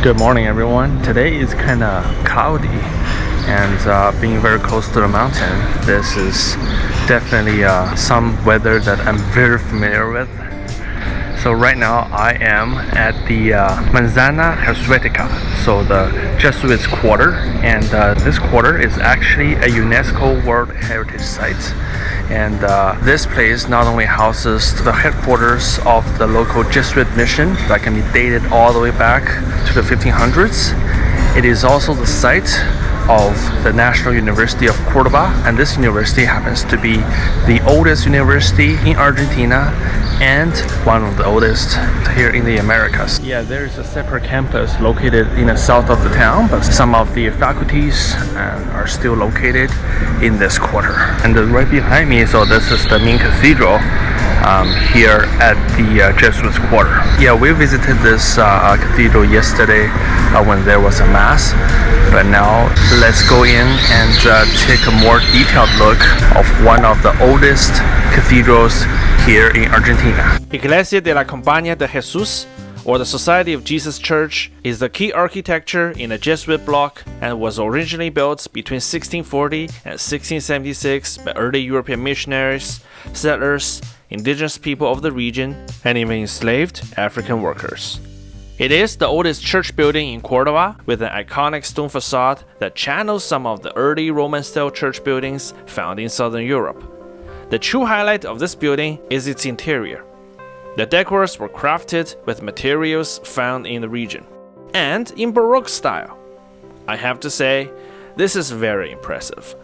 Good morning, everyone. Today is kind of cloudy, and being very close to the mountain, this is definitely some weather that I'm very familiar with. So right now I am at the Manzana Jesuitica, so the Jesuits quarter, and this quarter is actually a UNESCO World Heritage Site. And this place not only houses the headquarters of the local Jesuit mission that can be dated all the way back to the 1500s, it is also the site of the National University of Cordoba, and this university happens to be the oldest university in Argentina and one of the oldest here in the Americas. Yeah, there is a separate campus located in the south of the town, but some of the faculties are still located in this quarter. And right behind me, so this is the main cathedral here at the Jesuits quarter. Yeah, we visited this cathedral yesterday when there was a mass, but now let's go in and take a more detailed look of one of the oldest cathedrals here in Argentina. Iglesia de la Compañía de Jesús, or the Society of Jesus Church, is the key architecture in the Jesuit Block and was originally built between 1640 and 1676 by early European missionaries, settlers, indigenous people of the region, and even enslaved African workers. It is the oldest church building in Cordoba, with an iconic stone facade that channels some of the early Roman-style church buildings found in southern Europe. The true highlight of this building is its interior. The decors were crafted with materials found in the region, and in Baroque style. I have to say, this is very impressive.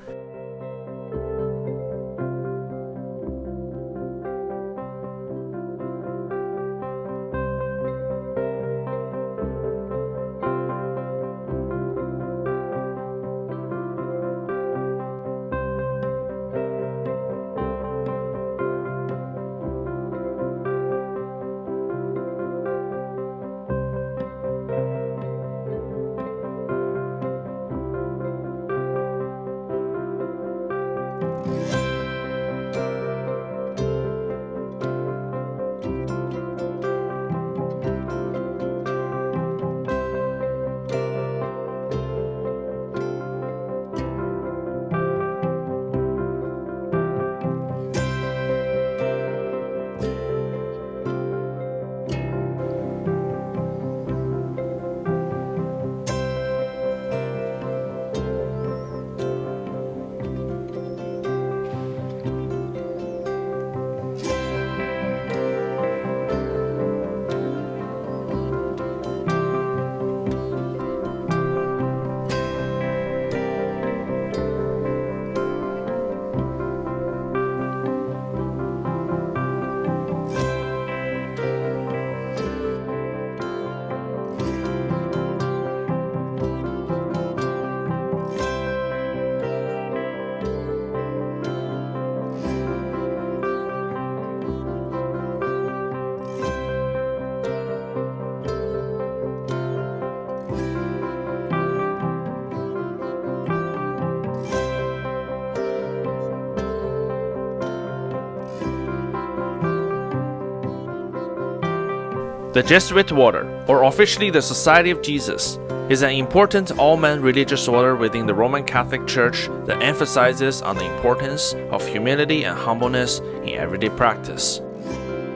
The Jesuit Order, or officially the Society of Jesus, is an important all-man religious order within the Roman Catholic Church that emphasizes on the importance of humility and humbleness in everyday practice.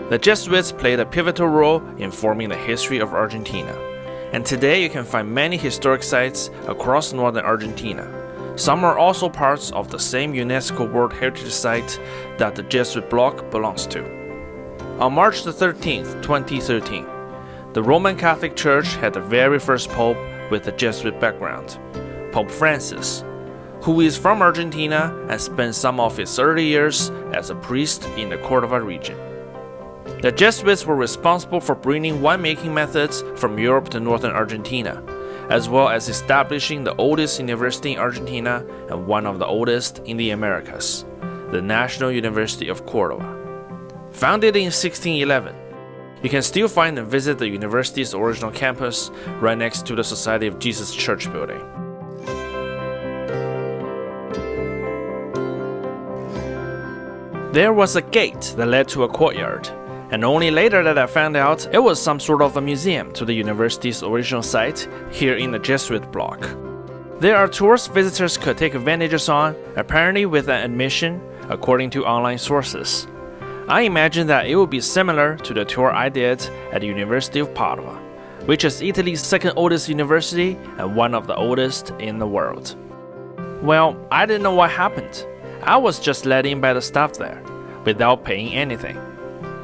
The Jesuits played a pivotal role in forming the history of Argentina, and today you can find many historic sites across northern Argentina. Some are also parts of the same UNESCO World Heritage Site that the Jesuit Block belongs to. On March the 13th, 2013, the Roman Catholic Church had the very first Pope with a Jesuit background, Pope Francis, who is from Argentina and spent some of his early years as a priest in the Cordoba region. The Jesuits were responsible for bringing winemaking methods from Europe to northern Argentina, as well as establishing the oldest university in Argentina and one of the oldest in the Americas, the National University of Córdoba. Founded in 1611, you can still find and visit the university's original campus right next to the Society of Jesus Church building. There was a gate that led to a courtyard, and only later that I found out it was some sort of a museum to the university's original site here in the Jesuit Block. There are tours visitors could take advantages on, apparently with an admission, according to online sources. I imagine that it would be similar to the tour I did at the University of Padua, which is Italy's second oldest university and one of the oldest in the world. Well, I didn't know what happened. I was just let in by the staff there, without paying anything.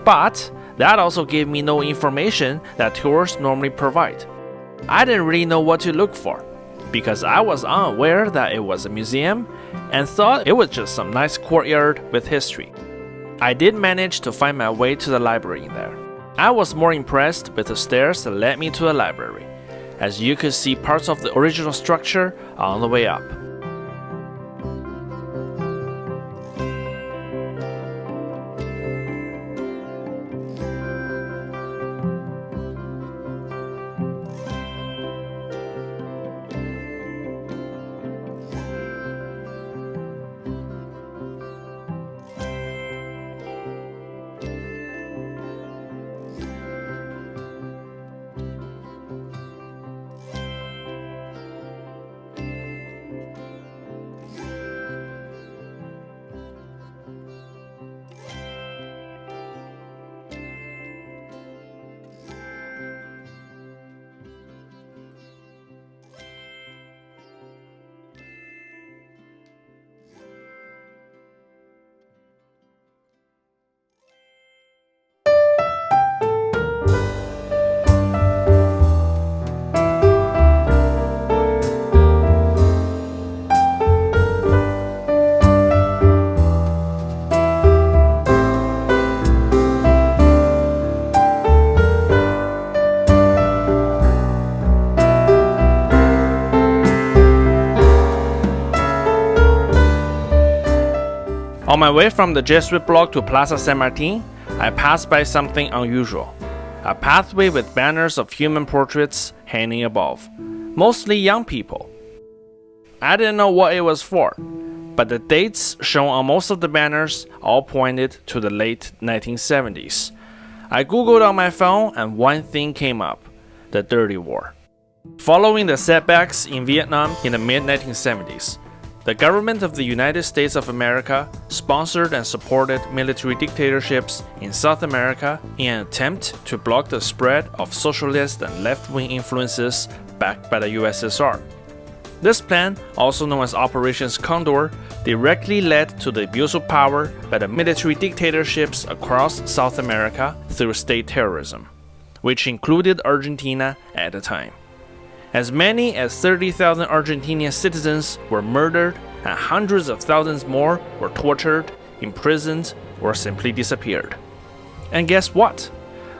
But that also gave me no information that tours normally provide. I didn't really know what to look for, because I was unaware that it was a museum and thought it was just some nice courtyard with history. I did manage to find my way to the library in there. I was more impressed with the stairs that led me to the library, as you could see parts of the original structure on the way up. On my way from the Jesuit Block to Plaza San Martín, I passed by something unusual. A pathway with banners of human portraits hanging above, mostly young people. I didn't know what it was for, but the dates shown on most of the banners all pointed to the late 1970s. I googled on my phone and one thing came up: the Dirty War. Following the setbacks in Vietnam in the mid-1970s, the government of the United States of America sponsored and supported military dictatorships in South America in an attempt to block the spread of socialist and left-wing influences backed by the USSR. This plan, also known as Operations Condor, directly led to the abuse of power by the military dictatorships across South America through state terrorism, which included Argentina at the time. As many as 30,000 Argentinian citizens were murdered and hundreds of thousands more were tortured, imprisoned, or simply disappeared. And guess what?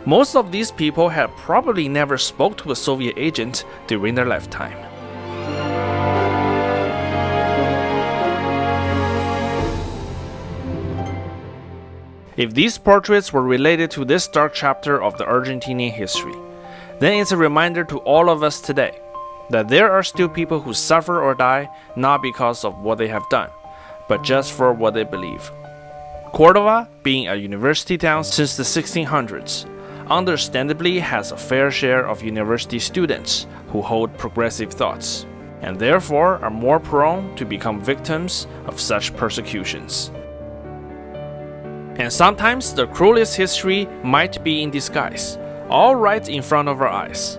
Most of these people had probably never spoke to a Soviet agent during their lifetime. If these portraits were related to this dark chapter of the Argentinian history, then it's a reminder to all of us today that there are still people who suffer or die not because of what they have done, but just for what they believe. Cordoba, being a university town since the 1600s, understandably has a fair share of university students who hold progressive thoughts, and therefore are more prone to become victims of such persecutions. And sometimes the cruelest history might be in disguise, all right in front of our eyes.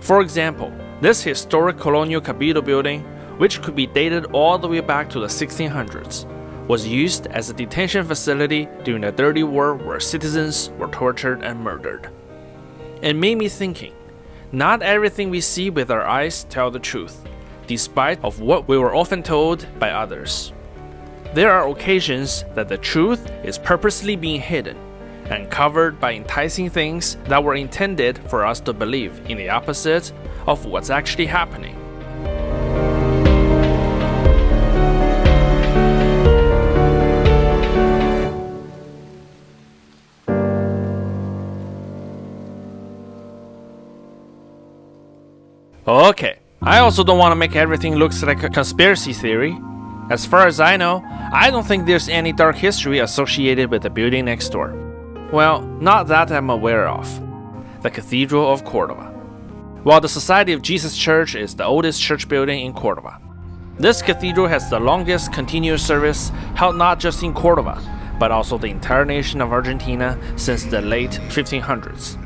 For example, this historic colonial Cabildo building, which could be dated all the way back to the 1600s, was used as a detention facility during the Dirty War where citizens were tortured and murdered. It made me thinking, not everything we see with our eyes tell the truth, despite of what we were often told by others. There are occasions that the truth is purposely being hidden and covered by enticing things that were intended for us to believe in the opposite of what's actually happening. Okay, I also don't want to make everything look like a conspiracy theory. As far as I know, I don't think there's any dark history associated with the building next door. Well, not that I'm aware of. The Cathedral of Cordoba. While the Society of Jesus Church is the oldest church building in Cordoba, this cathedral has the longest continuous service held not just in Cordoba, but also the entire nation of Argentina since the late 1500s.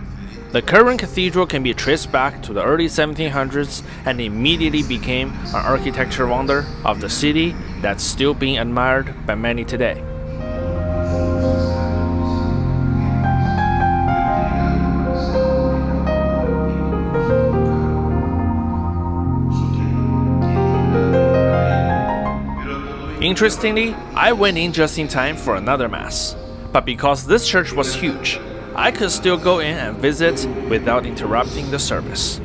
The current cathedral can be traced back to the early 1700s and immediately became an architecture wonder of the city that's still being admired by many today. Interestingly, I went in just in time for another mass, but because this church was huge, I could still go in and visit without interrupting the service.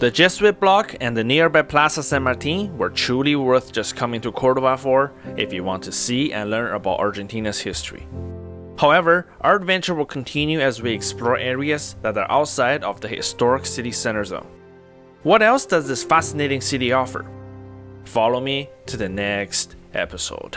The Jesuit Block and the nearby Plaza San Martín were truly worth just coming to Cordoba for if you want to see and learn about Argentina's history. However, our adventure will continue as we explore areas that are outside of the historic city center zone. What else does this fascinating city offer? Follow me to the next episode.